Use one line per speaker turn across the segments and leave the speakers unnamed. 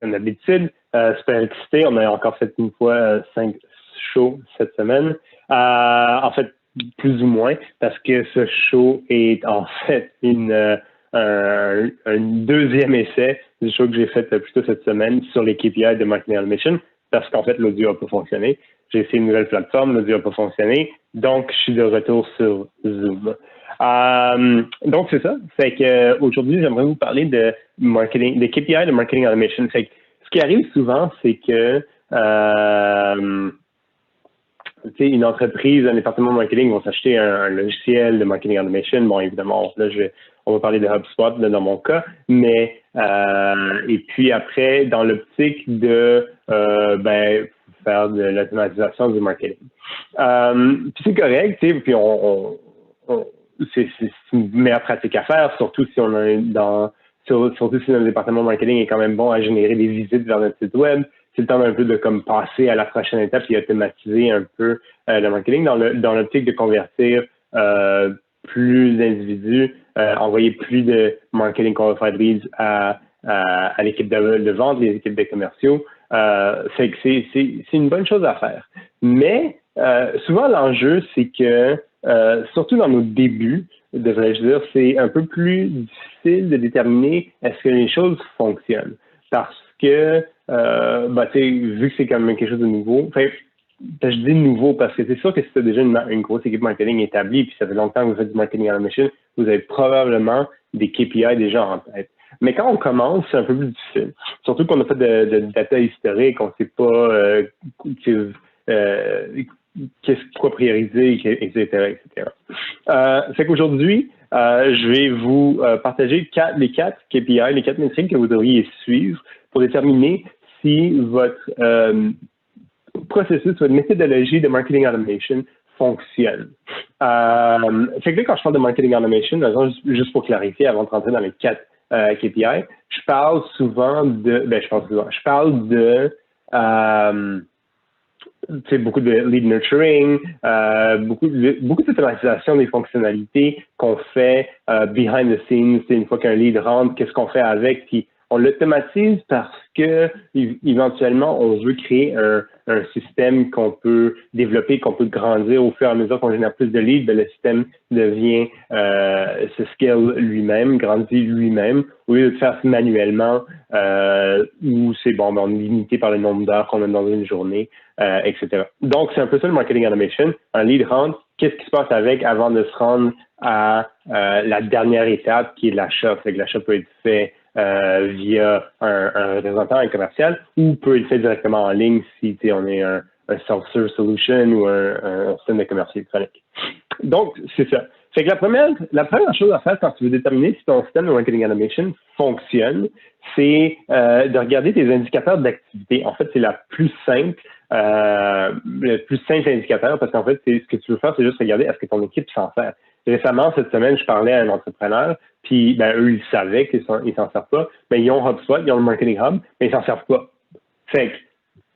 comme d'habitude. Super excité. On a encore fait une fois 5 shows cette semaine. En fait, plus ou moins, parce que ce show est en fait un deuxième essai du show que j'ai fait plus tôt cette semaine sur les KPI de Marketing Automation, parce qu'en fait, l'audio n'a pas fonctionné. J'ai essayé une nouvelle plateforme, l'audio n'a pas fonctionné, donc je suis de retour sur Zoom. Donc, c'est ça. Fait que aujourd'hui, j'aimerais vous parler de marketing, des KPI de Marketing Automation. Fait que ce qui arrive souvent, c'est que une entreprise, un département de marketing vont s'acheter un logiciel de marketing automation. Bon, évidemment, là, on va parler de HubSpot là, dans mon cas, mais et puis après, dans l'optique de faire de l'automatisation du marketing. Puis c'est correct, puis c'est une meilleure pratique à faire, surtout si on a surtout si notre département marketing est quand même bon à générer des visites vers notre site web. C'est le temps un peu de comme passer à la prochaine étape et automatiser un peu le marketing dans l'optique de convertir plus d'individus, envoyer plus de marketing qualified leads à l'équipe de vente, les équipes de commerciaux. C'est une bonne chose à faire. Mais souvent l'enjeu, c'est que surtout dans nos débuts, devrais-je dire, c'est un peu plus difficile de déterminer est-ce que les choses fonctionnent. Parce que vu que c'est quand même quelque chose de nouveau, je dis nouveau parce que c'est sûr que si tu as déjà une grosse équipe marketing établie, puis ça fait longtemps que vous faites du marketing automation, vous avez probablement des KPI déjà en tête. Mais quand on commence, c'est un peu plus difficile. Surtout qu'on a fait de data historique, on ne sait pas quoi prioriser, etc. Fait qu'aujourd'hui, je vais vous partager les quatre KPI, les 4 métriques que vous devriez suivre pour déterminer si votre processus, votre méthodologie de marketing automation fonctionne. Fait que là, quand je parle de marketing automation, juste pour clarifier avant de rentrer dans les 4 KPI, je parle de beaucoup de lead nurturing, beaucoup d'automatisation des fonctionnalités qu'on fait behind the scenes. Une fois qu'un lead rentre, qu'est-ce qu'on fait avec? Puis on l'automatise parce que éventuellement on veut créer un système qu'on peut développer, qu'on peut grandir au fur et à mesure qu'on génère plus de leads. Le système devient se scale lui-même, grandit lui-même, au lieu de faire manuellement où c'est on est limité par le nombre d'heures qu'on a dans une journée, etc. Donc, c'est un peu ça le marketing automation. Un lead rentre, qu'est-ce qui se passe avec avant de se rendre à la dernière étape qui est l'achat? Fait que l'achat peut être fait via un représentant, un commercial, ou peut être fait directement en ligne si on est un self-serve solution ou un système de commerce électronique. Donc, c'est ça. Fait que la première chose à faire quand tu veux déterminer si ton système de marketing automation fonctionne, c'est de regarder tes indicateurs d'activité. En fait, c'est le plus simple indicateur parce qu'en fait, ce que tu veux faire, c'est juste regarder est-ce que ton équipe s'en sert. Récemment, cette semaine, je parlais à un entrepreneur, puis eux, ils savaient qu'ils s'en servent pas. Ils ont HubSpot, ils ont le Marketing Hub, mais ils s'en servent pas. Fait que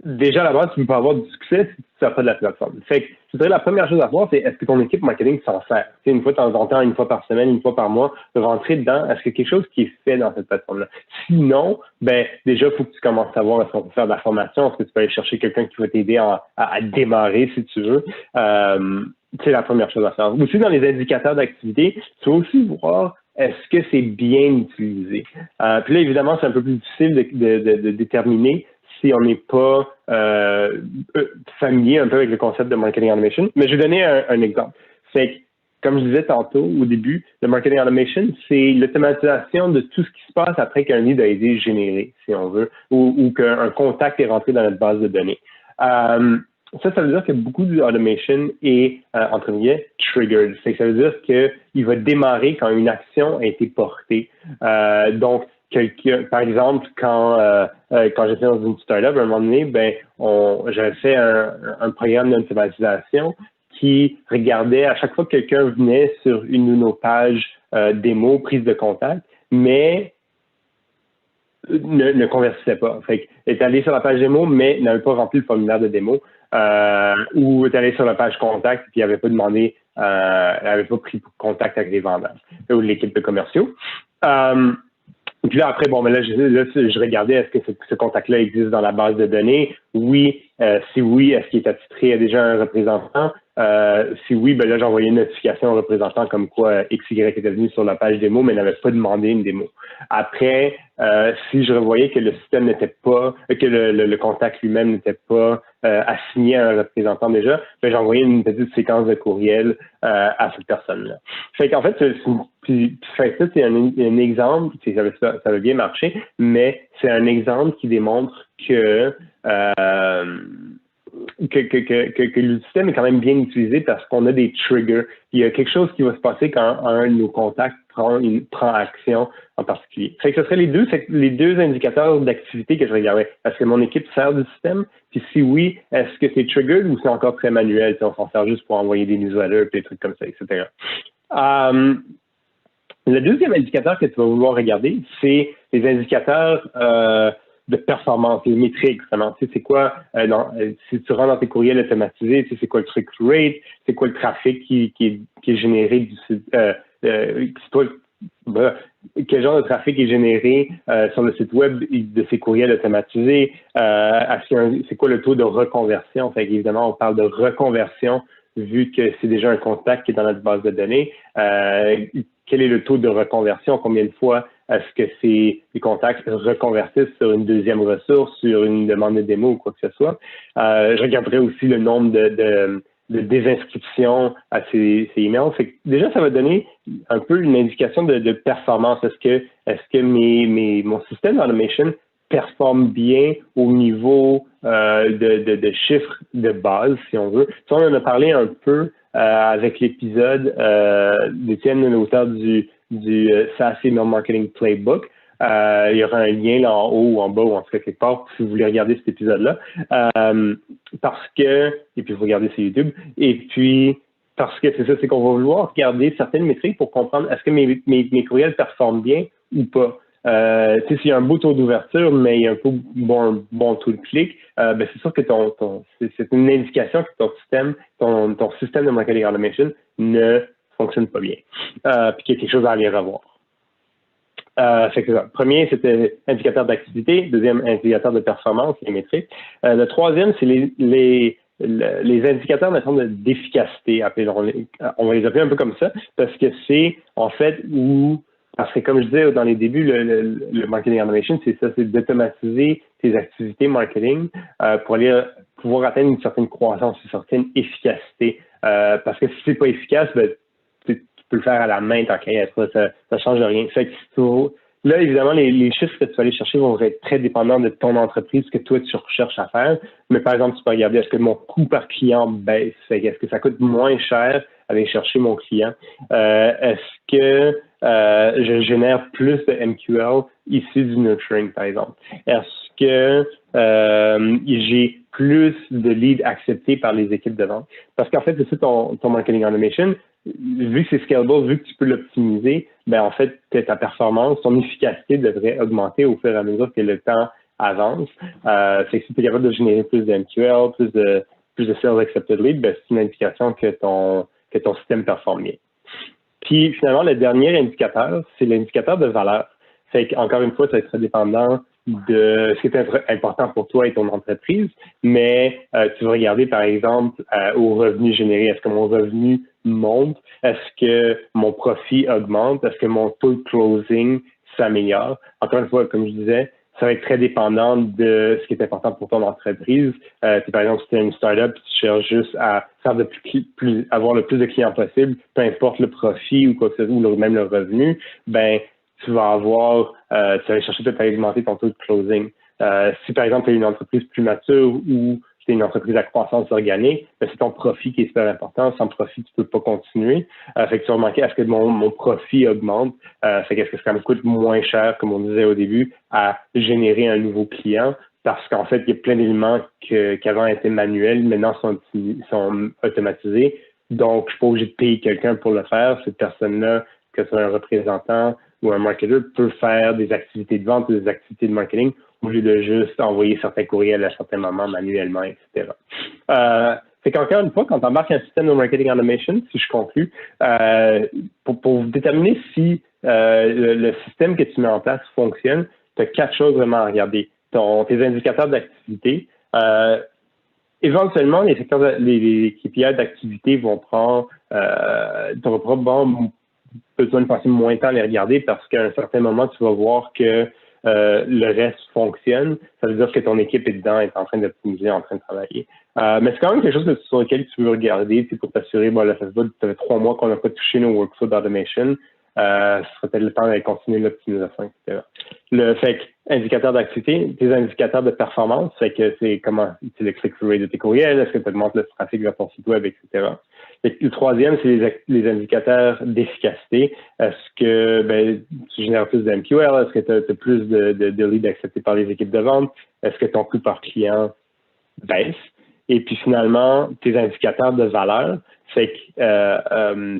déjà là-bas, tu ne peux pas avoir du succès si tu ne sers pas de la plateforme. Fait que je dirais la première chose à voir, c'est est-ce que ton équipe marketing s'en sert? Une fois de temps en temps, une fois par semaine, une fois par mois, de rentrer dedans, est-ce qu'il y a quelque chose qui est fait dans cette plateforme-là? Sinon, déjà, il faut que tu commences à voir est-ce qu'on peut faire de la formation, est-ce que tu peux aller chercher quelqu'un qui va t'aider à démarrer si tu veux. C'est la première chose à faire. Aussi, dans les indicateurs d'activité, tu vas aussi voir est-ce que c'est bien utilisé. Puis là, évidemment, c'est un peu plus difficile de déterminer si on n'est pas familier un peu avec le concept de marketing automation. Mais je vais donner un exemple. C'est que, comme je disais tantôt au début, le marketing automation, c'est l'automatisation de tout ce qui se passe après qu'un lead a été généré, si on veut, ou qu'un contact est rentré dans notre base de données. Ça veut dire que beaucoup d'automation est, entre guillemets, triggered. Ça veut dire qu'il va démarrer quand une action a été portée. Donc, par exemple, quand j'étais dans une startup, à un moment donné, j'avais fait un programme d'automatisation qui regardait à chaque fois que quelqu'un venait sur une de nos pages démo, prise de contact, mais ne convertissait pas. Fait qu'il est allé sur la page démo, mais n'avait pas rempli le formulaire de démo, ou est allé sur la page contact puis il n'avait pas demandé, n'avait pas pris contact avec les vendeurs ou l'équipe de commerciaux. Et puis là, après, bon, mais là, je regardais, est-ce que ce contact-là existe dans la base de données? Oui. Si oui, est-ce qu'il est attitré à déjà un représentant? Si oui, ben là, j'ai envoyé une notification au représentant comme quoi XY était venu sur la page démo, mais n'avait pas demandé une démo. Après, si je revoyais que le système n'était pas, que le contact lui-même n'était pas assigné à un représentant déjà, ben j'ai envoyé une petite séquence de courriel à cette personne-là. Fait qu'en fait, ça, c'est un exemple, ça va bien marcher, mais c'est un exemple qui démontre que le système est quand même bien utilisé parce qu'on a des triggers. Il y a quelque chose qui va se passer quand un de nos contacts prend action en particulier. Fait que ce serait les deux indicateurs d'activité que je regardais. Est-ce que mon équipe sert du système? Puis si oui, est-ce que c'est triggered ou c'est encore très manuel? On s'en sert juste pour envoyer des newsletters et des trucs comme ça, etc. Le deuxième indicateur que tu vas vouloir regarder, c'est les indicateurs de performance, les métriques, vraiment. Tu sais, c'est quoi, si tu rentres dans tes courriels automatisés, tu sais, c'est quoi le click rate, c'est quoi le trafic qui est généré du site, quel genre de trafic est généré sur le site web de ces courriels automatisés, c'est quoi le taux de reconversion. Fait évidemment, on parle de reconversion vu que c'est déjà un contact qui est dans notre base de données. Quel est le taux de reconversion? Combien de fois est-ce que les contacts se reconvertissent sur une deuxième ressource, sur une demande de démo ou quoi que ce soit? Je regarderai aussi le nombre de désinscriptions à ces emails. Fait que déjà, ça va donner un peu une indication de performance. Est-ce que mon système d'automation performe bien au niveau de chiffres de base, si on veut. Ça, on en a parlé un peu avec l'épisode d'Étienne, l'auteur du SaaS Email Marketing Playbook. Il y aura un lien là en haut ou en bas ou en tout cas quelque part si vous voulez regarder cet épisode-là. Et puis vous regardez sur YouTube. Et puis, parce que c'est ça, c'est qu'on va vouloir regarder certaines métriques pour comprendre est-ce que mes courriels performent bien ou pas. S'il y a un beau taux d'ouverture, mais il y a un peu bon taux de clic, ben c'est sûr que c'est une indication que ton système de marketing automation ne fonctionne pas bien. Puis qu'il y a quelque chose à aller revoir. Fait que ça. Premier, c'était indicateur d'activité. Deuxième, indicateur de performance, les métriques. Le troisième, c'est les indicateurs maintenant d'efficacité. On va les appeler un peu comme ça, parce que c'est en fait parce que comme je disais dans les débuts, le marketing automation, c'est ça, c'est d'automatiser tes activités marketing pour pouvoir atteindre une certaine croissance, une certaine efficacité. Parce que si c'est pas efficace, ben, tu peux le faire à la main tant qu'à être, ça change rien. Fait que là, évidemment, les chiffres que tu vas aller chercher vont être très dépendants de ton entreprise, ce que toi, tu recherches à faire. Mais par exemple, tu peux regarder, est-ce que mon coût par client baisse? Est-ce que ça coûte moins cher aller chercher mon client? Est-ce que je génère plus de MQL issus du nurturing, par exemple? Est-ce que j'ai plus de leads acceptés par les équipes de vente? Parce qu'en fait, c'est ça ton marketing automation. Vu que c'est scalable, vu que tu peux l'optimiser, ben en fait, ta performance, ton efficacité devrait augmenter au fur et à mesure que le temps avance. C'est que si tu es capable de générer plus de MQL, plus de sales accepted leads, ben c'est une indication que ton système performe bien. Puis finalement, le dernier indicateur, c'est l'indicateur de valeur. Fait qu'encore une fois, ça va être très dépendant de ce qui est important pour toi et ton entreprise, mais tu vas regarder par exemple au revenu généré. Est-ce que mon revenu monte? Est-ce que mon profit augmente? Est-ce que mon taux de closing s'améliore? Encore une fois, comme je disais, ça va être très dépendant de ce qui est important pour ton entreprise. Par exemple, si tu es une startup, tu cherches juste à faire avoir le plus de clients possible, peu importe le profit ou quoi que ce soit, ou même le revenu, ben tu vas chercher peut-être à augmenter ton taux de closing. Si par exemple, tu es une entreprise plus mature ou tu es une entreprise à croissance organique, ben, c'est ton profit qui est super important. Sans profit, tu peux pas continuer. Fait que tu vas remarquer, est-ce que mon profit augmente? Fait qu'est-ce que ça me coûte moins cher, comme on disait au début, à générer un nouveau client? Parce qu'en fait, il y a plein d'éléments qui avant étaient manuels, maintenant sont automatisés. Donc, je suis pas obligé de payer quelqu'un pour le faire. Cette personne-là, que ce soit un représentant ou un marketeur, peut faire des activités de vente ou des activités de marketing au lieu de juste envoyer certains courriels à certains moments manuellement, etc. Fait qu'encore une fois, quand on embarque un système de marketing automation, si je conclue, pour déterminer si le système que tu mets en place fonctionne, tu as 4 choses vraiment à regarder. Tes indicateurs d'activité. Éventuellement, les KPI d'activité vont prendre, tu auras probablement besoin de passer moins de temps à les regarder parce qu'à un certain moment, tu vas voir que le reste fonctionne. Ça veut dire que ton équipe est dedans, est en train d'optimiser, en train de travailler. Mais c'est quand même quelque chose sur lequel tu veux regarder pour t'assurer, bon, là, ça se voit, ça fait 3 mois qu'on n'a pas touché nos workflows d'automation. Ce serait peut-être le temps de continuer l'optimisation, etc. Le fait indicateur d'activité, tes indicateurs de performance, fait que c'est comment c'est le click-through rate de tes courriels, est-ce que tu augmentes le trafic vers ton site web, etc. Le troisième, c'est les indicateurs d'efficacité. Est-ce que tu génères plus de MQL? Est-ce que tu as plus de leads acceptés par les équipes de vente? Est-ce que ton coût par client baisse? Et puis finalement, tes indicateurs de valeur, c'est que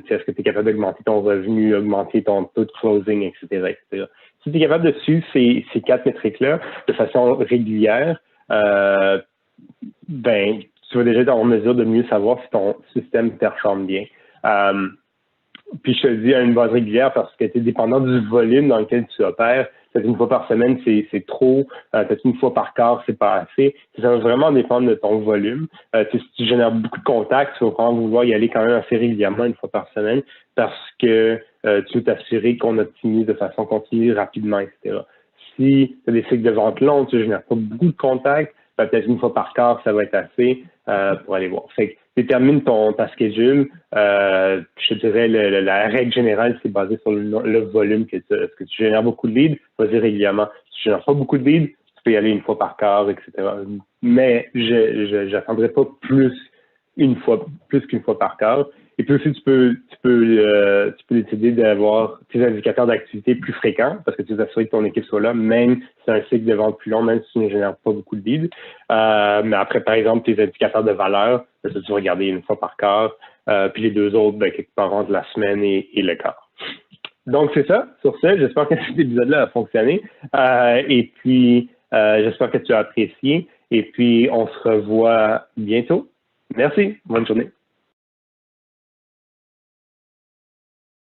est-ce que tu es capable d'augmenter ton revenu, augmenter ton taux de closing, etc., etc. Si tu es capable de suivre ces 4 métriques-là de façon régulière, tu vas déjà être en mesure de mieux savoir si ton système performe bien. Puis je te le dis à une base régulière parce que tu es dépendant du volume dans lequel tu opères. Peut-être une fois par semaine, c'est trop. Peut-être une fois par quart, c'est pas assez. Ça va vraiment dépendre de ton volume. Si tu génères beaucoup de contacts, tu vas vraiment vouloir y aller quand même assez régulièrement, une fois par semaine, parce que tu veux t'assurer qu'on optimise de façon continue, rapidement, etc. Si tu as des cycles de vente longs, tu ne génères pas beaucoup de contacts, peut-être une fois par quart, ça va être assez pour aller voir. Fait que détermine ta schedule. Je te dirais, la règle générale, c'est basé sur le volume que tu génères beaucoup de leads. Vas-y régulièrement. Si tu génères pas beaucoup de leads, tu peux y aller une fois par quart, etc. Mais je n'attendrai pas plus qu'une fois par quart. Et puis aussi, tu peux décider d'avoir tes indicateurs d'activité plus fréquents parce que tu veux t'assurer que ton équipe soit là, même si c'est un cycle de vente plus long, même si tu ne génères pas beaucoup de leads. Mais après, par exemple, tes indicateurs de valeur, ça, tu vas regarder une fois par quart. Puis les 2 autres, quelque part entre la semaine et le quart. Donc, c'est ça. Sur ce, j'espère que cet épisode-là a fonctionné. Et puis, j'espère que tu as apprécié. Et puis, on se revoit bientôt. Merci. Bonne journée.